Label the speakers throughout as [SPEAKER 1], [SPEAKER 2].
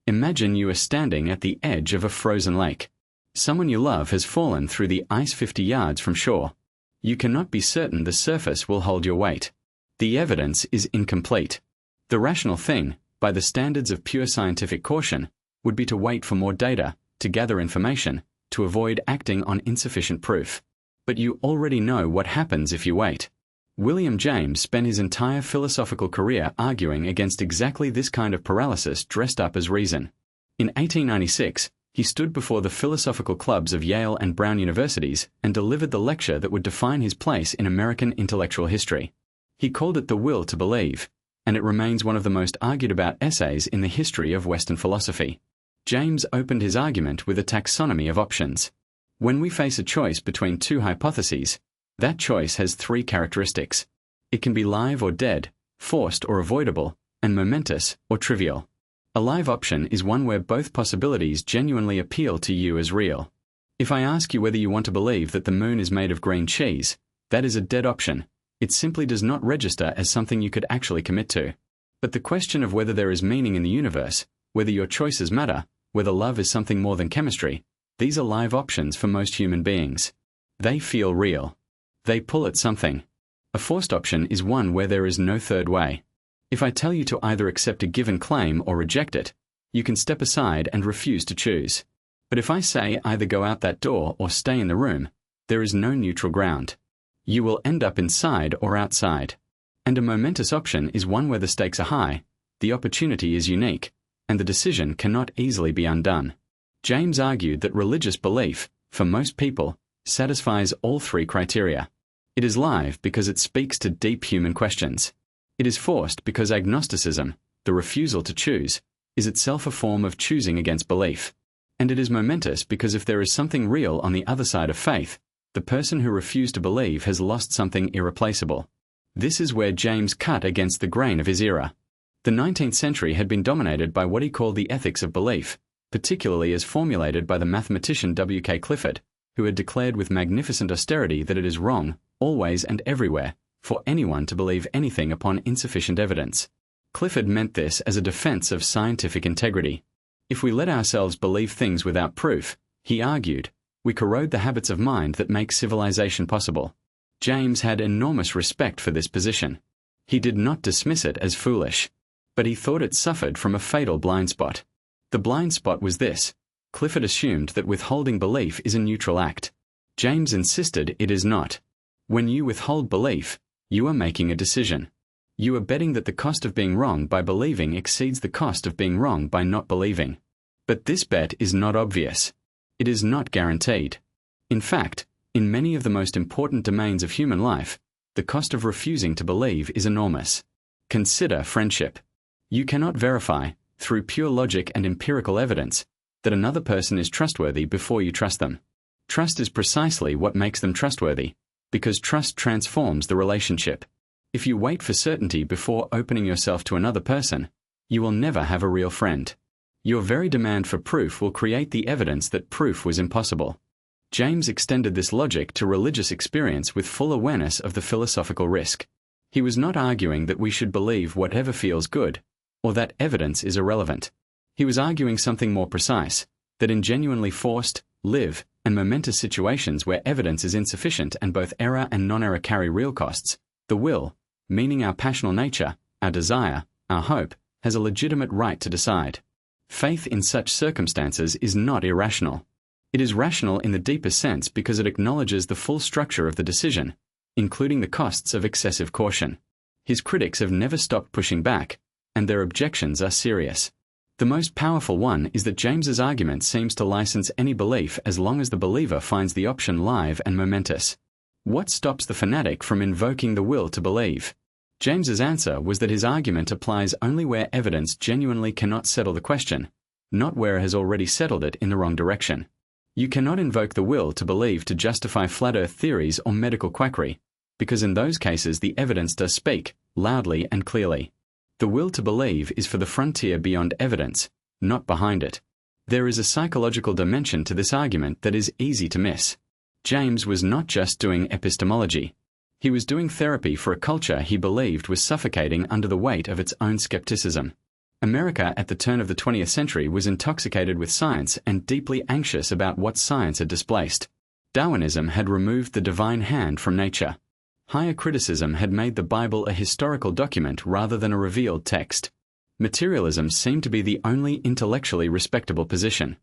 [SPEAKER 1] Imagine you are standing at the edge of a frozen lake. Someone you love has fallen through the ice 50 yards from shore. You cannot be certain the surface will hold your weight. The evidence is incomplete. The rational thing, by the standards of pure scientific caution, would be to wait for more data, to gather information, to avoid acting on insufficient proof. But you already know what happens if you wait. William James spent his entire philosophical career arguing against exactly this kind of paralysis dressed up as reason. In 1896, he stood before the philosophical clubs of Yale and Brown universities and delivered the lecture that would define his place in American intellectual history. He called it The Will to Believe, and it remains one of the most argued about essays in the history of Western philosophy. James opened his argument with a taxonomy of options. When we face a choice between two hypotheses, that choice has three characteristics. It can be live or dead, forced or avoidable, and momentous or trivial. A live option is one where both possibilities genuinely appeal to you as real. If I ask you whether you want to believe that the moon is made of green cheese, that is a dead option. It simply does not register as something you could actually commit to. But the question of whether there is meaning in the universe, whether your choices matter, whether love is something more than chemistry, these are live options for most human beings. They feel real. They pull at something. A forced option is one where there is no third way. If I tell you to either accept a given claim or reject it, you can step aside and refuse to choose. But if I say either go out that door or stay in the room, there is no neutral ground. You will end up inside or outside. And a momentous option is one where the stakes are high, the opportunity is unique, and the decision cannot easily be undone. James argued that religious belief, for most people, satisfies all three criteria. It is live because it speaks to deep human questions. It is forced because agnosticism, the refusal to choose, is itself a form of choosing against belief. And it is momentous because if there is something real on the other side of faith, the person who refused to believe has lost something irreplaceable. This is where James cut against the grain of his era. The 19th century had been dominated by what he called the ethics of belief, particularly as formulated by the mathematician W.K. Clifford, who had declared with magnificent austerity that it is wrong, always and everywhere, for anyone to believe anything upon insufficient evidence. Clifford meant this as a defense of scientific integrity. If we let ourselves believe things without proof, he argued, we corrode the habits of mind that make civilization possible. James had enormous respect for this position. He did not dismiss it as foolish, but he thought it suffered from a fatal blind spot. The blind spot was this: Clifford assumed that withholding belief is a neutral act. James insisted it is not. When you withhold belief, you are making a decision. You are betting that the cost of being wrong by believing exceeds the cost of being wrong by not believing. But this bet is not obvious. It is not guaranteed. In fact, in many of the most important domains of human life, the cost of refusing to believe is enormous. Consider friendship. You cannot verify, through pure logic and empirical evidence, that another person is trustworthy before you trust them. Trust is precisely what makes them trustworthy, because trust transforms the relationship. If you wait for certainty before opening yourself to another person, you will never have a real friend. Your very demand for proof will create the evidence that proof was impossible. James extended this logic to religious experience with full awareness of the philosophical risk. He was not arguing that we should believe whatever feels good, or that evidence is irrelevant. He was arguing something more precise, that in genuinely forced, live, and momentous situations where evidence is insufficient and both error and non-error carry real costs, the will, meaning our passional nature, our desire, our hope, has a legitimate right to decide. Faith in such circumstances is not irrational. It is rational in the deeper sense because it acknowledges the full structure of the decision, including the costs of excessive caution. His critics have never stopped pushing back, and their objections are serious. The most powerful one is that James's argument seems to license any belief as long as the believer finds the option live and momentous. What stops the fanatic from invoking the will to believe? James's answer was that his argument applies only where evidence genuinely cannot settle the question, not where it has already settled it in the wrong direction. You cannot invoke the will to believe to justify flat earth theories or medical quackery, because in those cases the evidence does speak, loudly and clearly. The will to believe is for the frontier beyond evidence, not behind it. There is a psychological dimension to this argument that is easy to miss. James was not just doing epistemology. He was doing therapy for a culture he believed was suffocating under the weight of its own skepticism. America at the turn of the 20th century was intoxicated with science and deeply anxious about what science had displaced. Darwinism had removed the divine hand from nature. Higher criticism had made the Bible a historical document rather than a revealed text. Materialism seemed to be the only intellectually respectable position.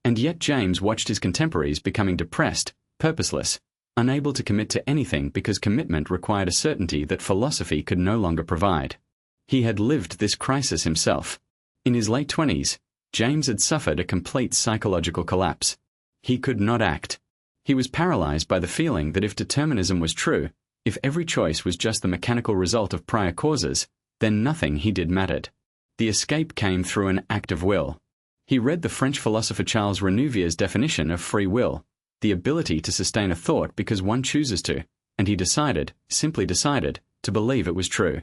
[SPEAKER 1] And yet James watched his contemporaries becoming depressed, purposeless, unable to commit to anything because commitment required a certainty that philosophy could no longer provide. He had lived this crisis himself. In his late 20s, James had suffered a complete psychological collapse. He could not act. He was paralyzed by the feeling that if determinism was true, if every choice was just the mechanical result of prior causes, then nothing he did mattered. The escape came through an act of will. He read the French philosopher Charles Renouvière's definition of free will, the ability to sustain a thought because one chooses to, and he decided, simply decided, to believe it was true.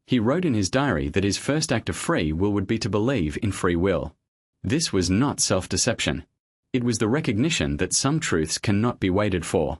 [SPEAKER 1] He wrote in his diary that his first act of free will would be to believe in free will. This was not self-deception. It was the recognition that some truths cannot be waited for.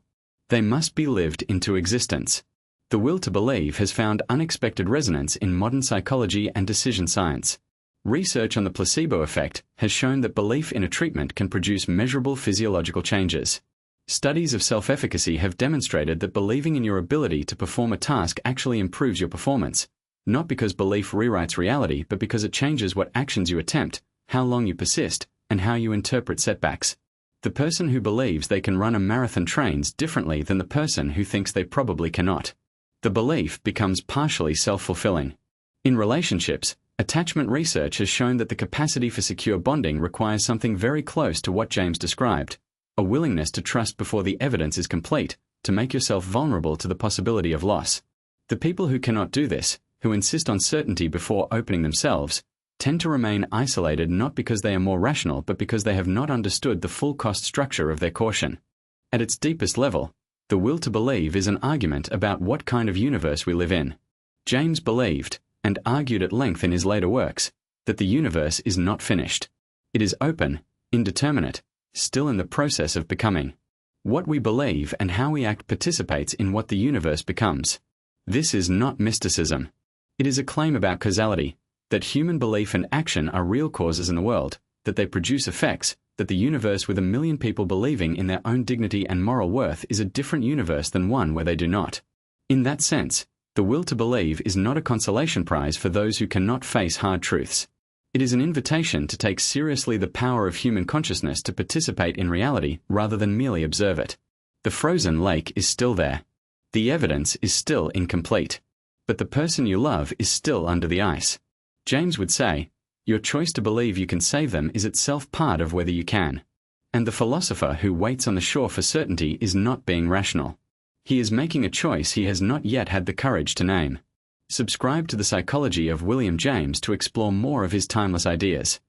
[SPEAKER 1] They must be lived into existence. The will to believe has found unexpected resonance in modern psychology and decision science. Research on the placebo effect has shown that belief in a treatment can produce measurable physiological changes. Studies of self-efficacy have demonstrated that believing in your ability to perform a task actually improves your performance, not because belief rewrites reality, but because it changes what actions you attempt, how long you persist, and how you interpret setbacks. The person who believes they can run a marathon trains differently than the person who thinks they probably cannot. The belief becomes partially self-fulfilling. In relationships, attachment research has shown that the capacity for secure bonding requires something very close to what James described, a willingness to trust before the evidence is complete, to make yourself vulnerable to the possibility of loss. The people who cannot do this, who insist on certainty before opening themselves, tend to remain isolated not because they are more rational but because they have not understood the full cost structure of their caution. At its deepest level, the will to believe is an argument about what kind of universe we live in. James believed, and argued at length in his later works, that the universe is not finished. It is open, indeterminate, still in the process of becoming. What we believe and how we act participates in what the universe becomes. This is not mysticism. It is a claim about causality, that human belief and action are real causes in the world, that they produce effects, that the universe with 1 million people believing in their own dignity and moral worth is a different universe than one where they do not. In that sense, the will to believe is not a consolation prize for those who cannot face hard truths. It is an invitation to take seriously the power of human consciousness to participate in reality rather than merely observe it. The frozen lake is still there. The evidence is still incomplete. But the person you love is still under the ice. James would say, your choice to believe you can save them is itself part of whether you can. And the philosopher who waits on the shore for certainty is not being rational. He is making a choice he has not yet had the courage to name. Subscribe to the Psychology of William James to explore more of his timeless ideas.